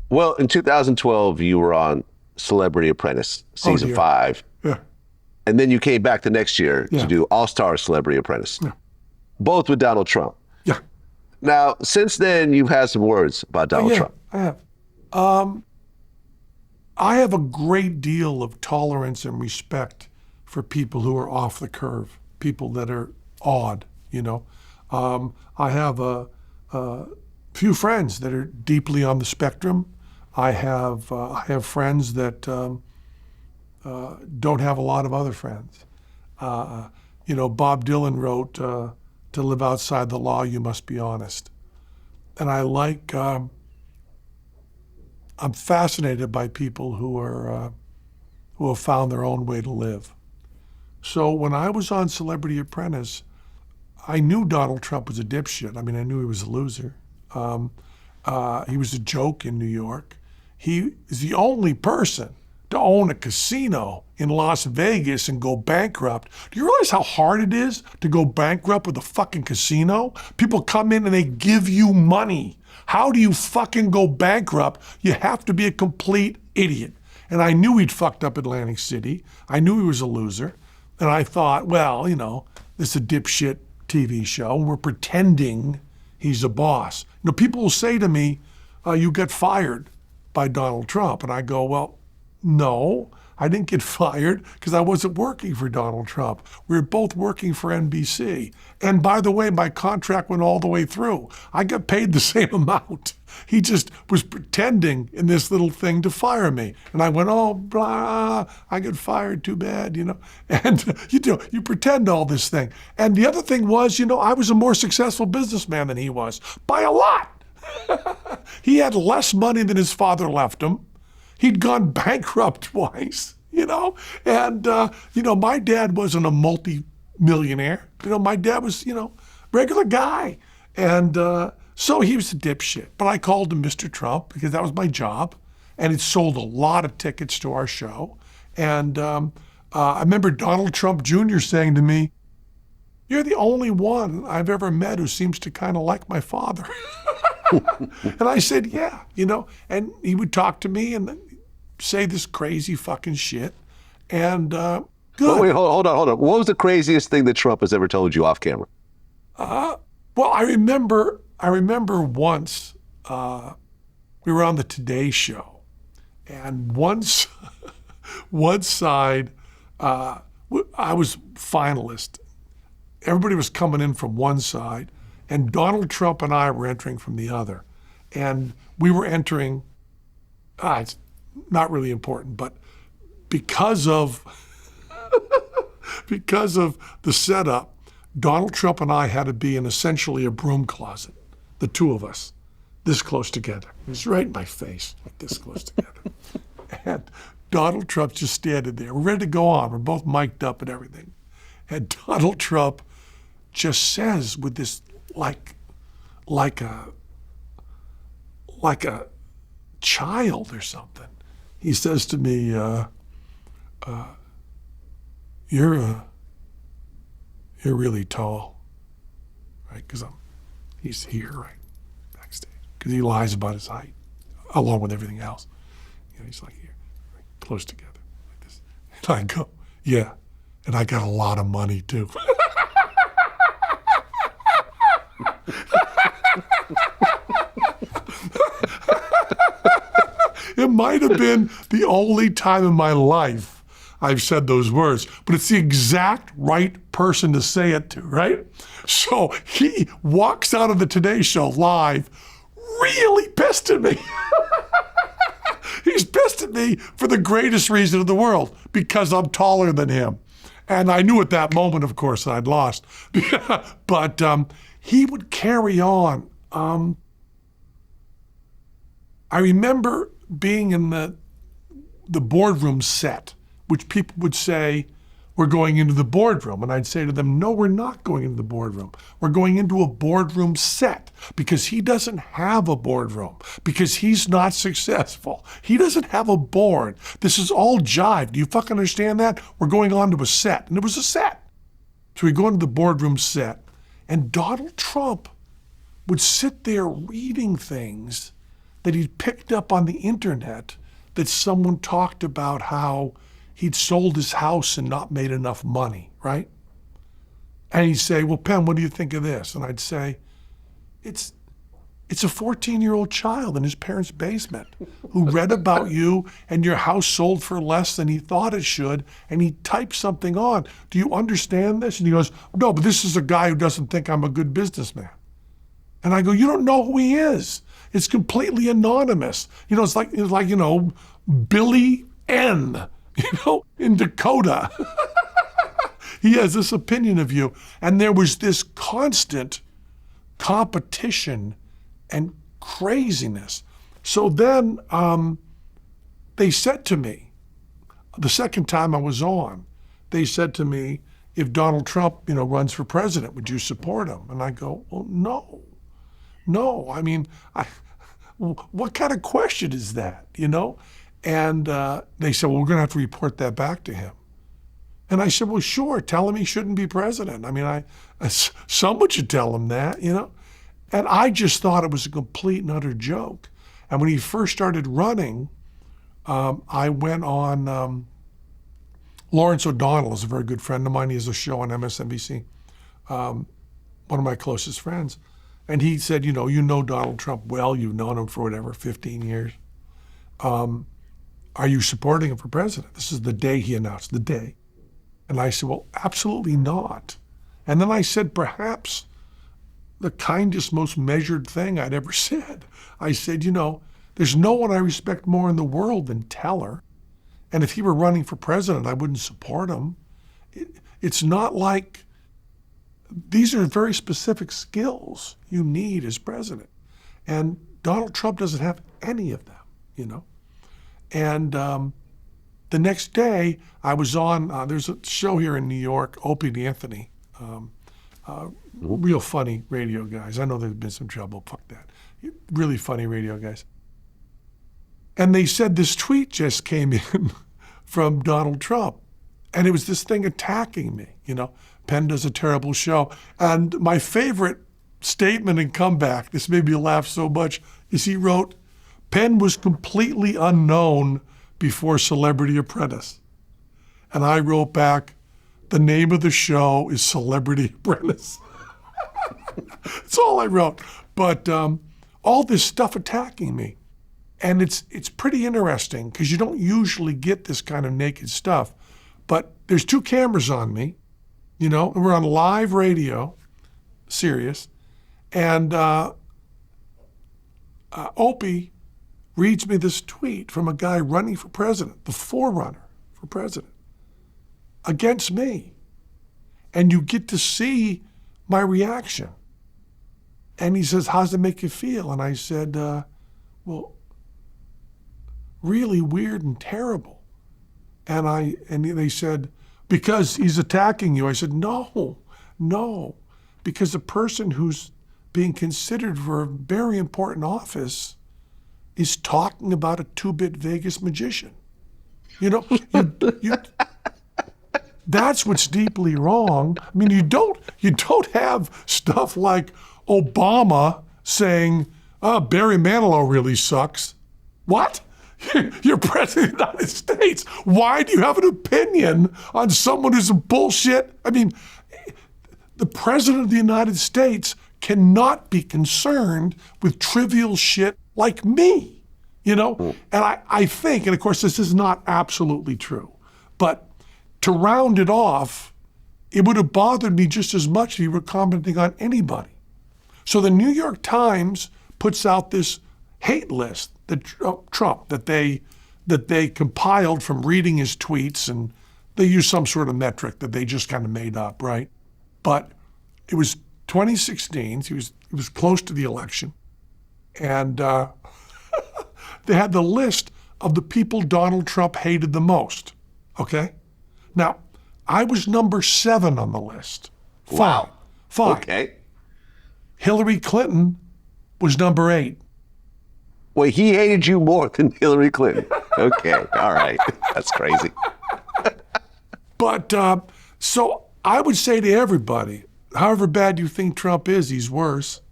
Well, in 2012, you were on Celebrity Apprentice Oh season dear. 5, Yeah. and then you came back the next year to Yeah. do All Star Celebrity Apprentice, Yeah. both with Donald Trump. Yeah. Now, since then, you've had some words about Oh Donald yeah, Trump. I have. Um, I have a great deal of tolerance and respect for people who are off the curve, people that are odd, you know. I have a few friends that are deeply on the spectrum. I have friends that don't have a lot of other friends. Bob Dylan wrote, "To live outside the law, you must be honest." And I'm fascinated by people who have found their own way to live. So when I was on Celebrity Apprentice, I knew Donald Trump was a dipshit. I mean, I knew he was a loser. He was a joke in New York. He is the only person to own a casino in Las Vegas and go bankrupt. Do you realize how hard it is to go bankrupt with a fucking casino? People come in and they give you money. How do you fucking go bankrupt? You have to be a complete idiot. And I knew he'd fucked up Atlantic City. I knew he was a loser. And I thought, well, this is a dipshit TV show. We're pretending he's a boss. People will say to me, you got fired by Donald Trump. And I go, well, no, I didn't get fired because I wasn't working for Donald Trump. We were both working for NBC. And by the way, my contract went all the way through. I got paid the same amount. He just was pretending in this little thing to fire me. And I went, oh, blah, I got fired, too bad, And you pretend all this thing. And the other thing was, I was a more successful businessman than he was by a lot. He had less money than his father left him. He'd gone bankrupt twice, and, my dad wasn't a multi-millionaire. My dad was, regular guy. And so he was a dipshit. But I called him Mr. Trump because that was my job. And it sold a lot of tickets to our show. And I remember Donald Trump Jr. saying to me, "You're the only one I've ever met who seems to kind of like my father." And I said, yeah, and he would talk to me and say this crazy fucking shit. And good. Wait, hold on. What was the craziest thing that Trump has ever told you off camera? Well, I remember once we were on the Today Show, and once one side, I was finalist. Everybody was coming in from one side, and Donald Trump and I were entering from the other. And we were entering, it's not really important, but because of the setup, Donald Trump and I had to be in essentially a broom closet, the two of us, this close together. It was right in my face, like this close together. And Donald Trump's just standing there. We're ready to go on. We're both mic'd up and everything. And Donald Trump just says with this like a child or something. He says to me, "You're really tall, right?" Because he's here, right, backstage. Because he lies about his height, along with everything else. He's like here, right, close together, like this. And I go, "Yeah, and I got a lot of money too." It might have been the only time in my life I've said those words, but it's the exact right person to say it to, right? So he walks out of the Today Show live, really pissed at me. He's pissed at me for the greatest reason in the world, because I'm taller than him. And I knew at that moment, of course, that I'd lost. But he would carry on. I remember being in the boardroom set, which people would say, "We're going into the boardroom." And I'd say to them, "No, we're not going into the boardroom. We're going into a boardroom set," because he doesn't have a boardroom, because he's not successful. He doesn't have a board. This is all jive. Do you fucking understand that? We're going on to a set. And it was a set. So we go into the boardroom set, and Donald Trump would sit there reading things that he'd picked up on the internet that someone talked about how he'd sold his house and not made enough money, right? And he'd say, well, Penn, what do you think of this? And I'd say, it's a 14-year-old child in his parents' basement who read about you and your house sold for less than he thought it should, and he typed something on. Do you understand this? And he goes, no, but this is a guy who doesn't think I'm a good businessman. And I go, you don't know who he is. It's completely anonymous. It's like Billy N, in Dakota. He has this opinion of you. And there was this constant competition and craziness. So then they said to me, the second time I was on, they said to me, if Donald Trump, runs for president, would you support him? And I go, well, no. I mean, what kind of question is that, And they said, well, we're going to have to report that back to him. And I said, well, sure, tell him he shouldn't be president. I mean, someone should tell him that, And I just thought it was a complete and utter joke. And when he first started running, I went on, Lawrence O'Donnell is a very good friend of mine. He has a show on MSNBC, one of my closest friends. And he said, you know Donald Trump well, you've known him for 15 years. Are you supporting him for president? This is the day he announced, the day. And I said, well, absolutely not. And then I said, perhaps the kindest, most measured thing I'd ever said. I said, there's no one I respect more in the world than Teller. And if he were running for president, I wouldn't support him. It's not like, these are very specific skills you need as president. And Donald Trump doesn't have any of them, And the next day I was on, there's a show here in New York, Opie and Anthony, real funny radio guys. I know there's been some trouble, fuck that. Really funny radio guys. And they said this tweet just came in from Donald Trump. And it was this thing attacking me, Penn does a terrible show. And my favorite statement and comeback, this made me laugh so much, is he wrote, Penn was completely unknown before Celebrity Apprentice. And I wrote back, the name of the show is Celebrity Apprentice. That's all I wrote. But all this stuff attacking me. And it's pretty interesting because you don't usually get this kind of naked stuff. But there's two cameras on me, and we're on live radio, Sirius, and Opie reads me this tweet from a guy running for president, the forerunner for president, against me. And you get to see my reaction. And he says, how's it make you feel? And I said, well, really weird and terrible. And they said, because he's attacking you. I said, no, because the person who's being considered for a very important office is talking about a 2-bit Vegas magician. That's what's deeply wrong. I mean, you don't have stuff like Obama saying, Barry Manilow really sucks. What? You're president of the United States. Why do you have an opinion on someone who's a bullshit? I mean, the president of the United States cannot be concerned with trivial shit like me, And I think, and of course this is not absolutely true, but to round it off, it would have bothered me just as much if he were commenting on anybody. So the New York Times puts out this hate list that Trump that they compiled from reading his tweets, and they use some sort of metric that they just kind of made up, right? But it was 2016. It was close to the election, and they had the list of the people Donald Trump hated the most. Okay, now I was number 7 on the list. Wow. Fine. Okay. Hillary Clinton was number 8. Well, he hated you more than Hillary Clinton. Okay, all right. That's crazy. But so I would say to everybody, however bad you think Trump is, he's worse.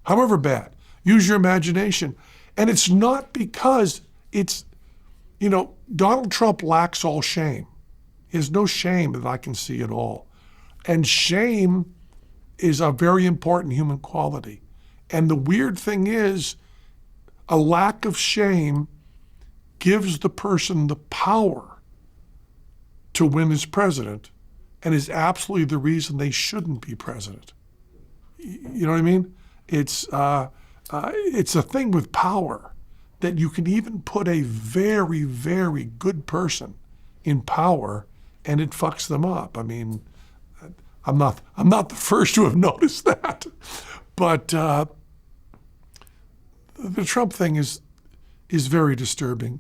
However bad. Use your imagination. And it's not because Donald Trump lacks all shame. He has no shame that I can see at all. And shame is a very important human quality. And the weird thing is, a lack of shame gives the person the power to win as president, and is absolutely the reason they shouldn't be president. You know what I mean? It's a thing with power that you can even put a very, very good person in power and it fucks them up. I mean, I'm not the first to have noticed that, but the Trump thing is very disturbing.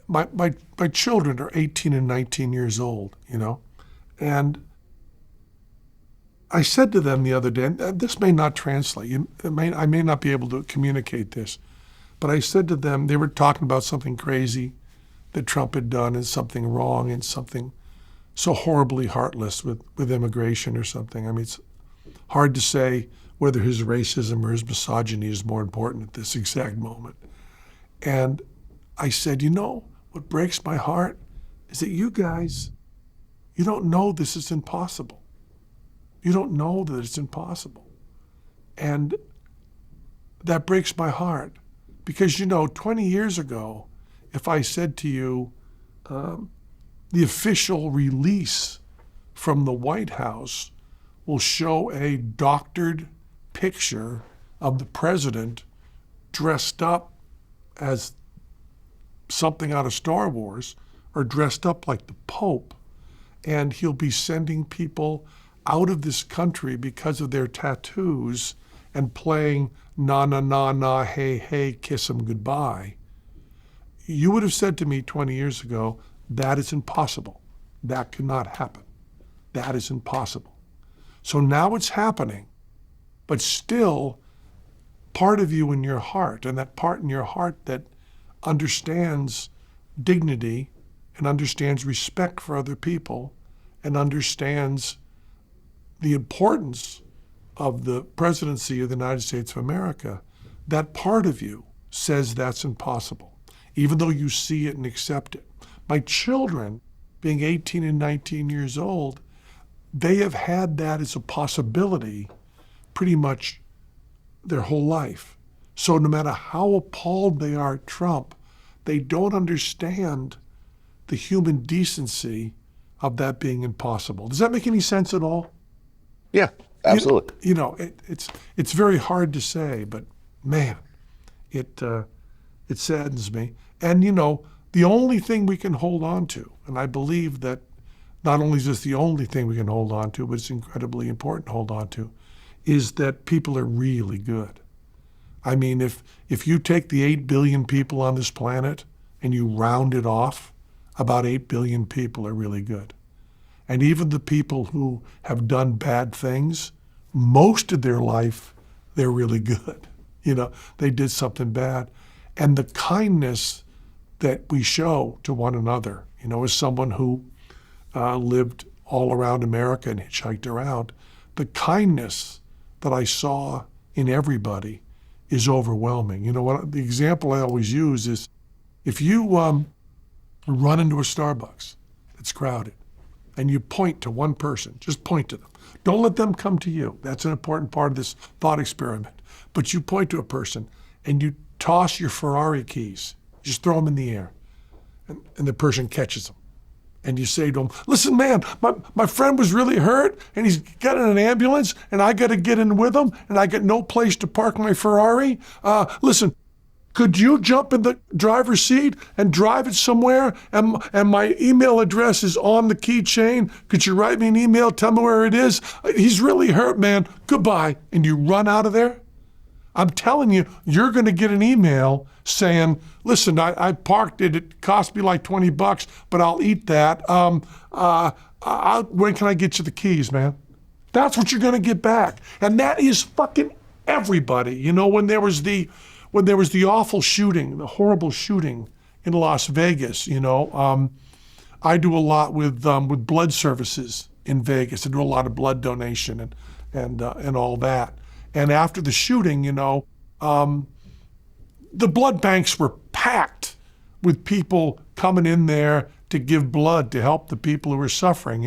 My children are 18 and 19 years old, and I said to them the other day, and this may not translate, I may not be able to communicate this, but I said to them, they were talking about something crazy that Trump had done and something wrong and something so horribly heartless with immigration or something. I mean, it's hard to say whether his racism or his misogyny is more important at this exact moment. And I said, what breaks my heart is that you guys, you don't know this is impossible. You don't know that it's impossible. And that breaks my heart because, 20 years ago, if I said to you, the official release from the White House will show a doctored picture of the president dressed up as something out of Star Wars or dressed up like the Pope, and he'll be sending people out of this country because of their tattoos and playing na na na na hey hey kiss 'em goodbye, you would have said to me 20 years ago, that is impossible. That cannot happen. That is impossible. So now it's happening, but still part of you in your heart, and that part in your heart that understands dignity and understands respect for other people and understands the importance of the presidency of the United States of America, that part of you says that's impossible, even though you see it and accept it. My children, being 18 and 19 years old, they have had that as a possibility pretty much their whole life. So no matter how appalled they are at Trump, they don't understand the human decency of that being impossible. Does that make any sense at all? Yeah, absolutely. It's very hard to say, but man, it saddens me. And the only thing we can hold on to, and I believe that not only is this the only thing we can hold on to, but it's incredibly important to hold on to, is that people are really good. I mean, if you take the 8 billion people on this planet and you round it off, about 8 billion people are really good. And even the people who have done bad things, most of their life, they're really good. They did something bad. And the kindness that we show to one another, as someone who lived all around America and hitchhiked around, the kindness that I saw in everybody is overwhelming. The example I always use is if you run into a Starbucks that's crowded and you point to one person, just point to them. Don't let them come to you. That's an important part of this thought experiment. But you point to a person and you toss your Ferrari keys, just throw them in the air, and the person catches them. And you say to him, listen, man, my friend was really hurt and he's got in an ambulance and I got to get in with him and I got no place to park my Ferrari. Listen, could you jump in the driver's seat and drive it somewhere? And my email address is on the keychain. Could you write me an email? Tell me where it is. He's really hurt, man. Goodbye. And you run out of there. I'm telling you, you're going to get an email saying, listen, I parked it. It cost me like $20, but I'll eat that. When can I get you the keys, man? That's what you're going to get back. And that is fucking everybody. When there was the awful shooting, the horrible shooting in Las Vegas, I do a lot with blood services in Vegas. I do a lot of blood donation and all that. And after the shooting, the blood banks were packed with people coming in there to give blood to help the people who were suffering,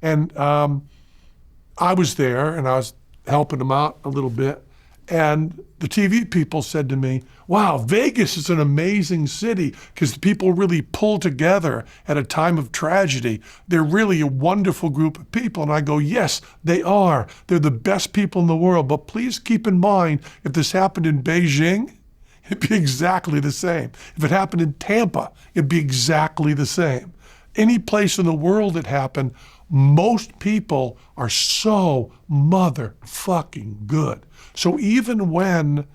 And I was there and I was helping them out a little bit. And the TV people said to me, wow, Vegas is an amazing city because the people really pull together at a time of tragedy. They're really a wonderful group of people. And I go, yes, they are. They're the best people in the world. But please keep in mind, if this happened in Beijing, it'd be exactly the same. If it happened in Tampa, it'd be exactly the same. Any place in the world it happened, most people are so motherfucking good. So even when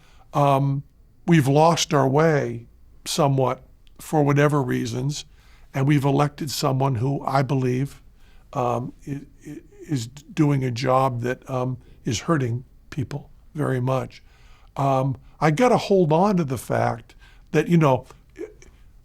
we've lost our way somewhat for whatever reasons, and we've elected someone who I believe is doing a job that is hurting people very much, I got to hold on to the fact that,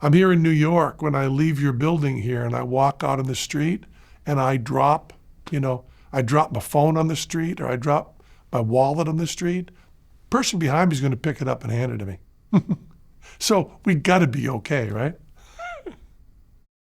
I'm here in New York. When I leave your building here and I walk out on the street and I drop my phone on the street or I drop my wallet on the street, the person behind me is going to pick it up and hand it to me. So we got to be okay, right?